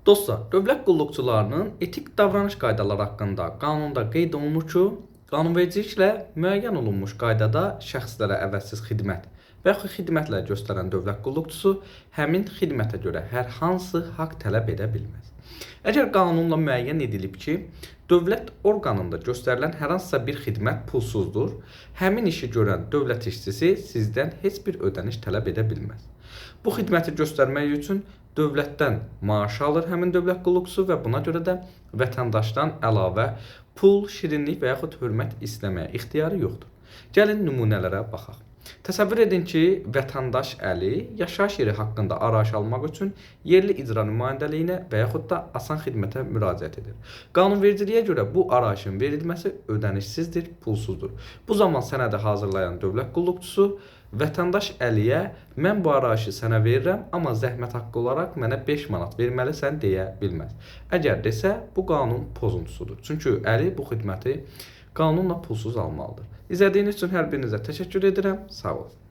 Dostlar, dövlət qulluqçularının etik davranış qaydaları haqqında qanunda qeyd olunur ki, qanunvericiliklə müəyyən olunmuş qaydada şəxslərə əvəzsiz xidmət və yaxud xidmətlər göstərən dövlət qulluqçusu həmin xidmətə görə hər hansı haqq tələb edə bilməz. Əgər qanunla müəyyən edilib ki, dövlət orqanında göstərilən hər hansısa bir xidmət pulsuzdur, həmin işi görən dövlət işçisi sizdən heç bir ödəniş tələb edə bilməz. Bu xidməti göstərmək üçün dövlətdən maaş alır həmin dövlət qulluqçusu və buna görə də vətəndaşdan əlavə pul, şirinlik və yaxud hörmət istəməyə ixtiyarı yoxdur. Gəlin nümunələrə baxaq. Təsəvvür edin ki, vətəndaş Əli yaşayış yeri haqqında arayış almaq üçün yerli icra nümayəndəliyinə və yaxud da asan xidmətə müraciət edir. Qanunvericiliyə görə bu arayışın verilməsi ödənişsizdir, pulsuzdur. Bu zaman sənədi hazırlayan dövlət qulluqçusu vətəndaş Əliyə mən bu arayışı sənə verirəm, amma zəhmət haqqı olaraq mənə 5 manat verməlisən deyə bilməz. Əgər desə, bu qanun pozuntusudur. Çünki Əli bu xidməti qanunla pulsuz almalıdır. İzlədiyiniz üçün hər birinizə təşəkkür edirəm. Sağ olun.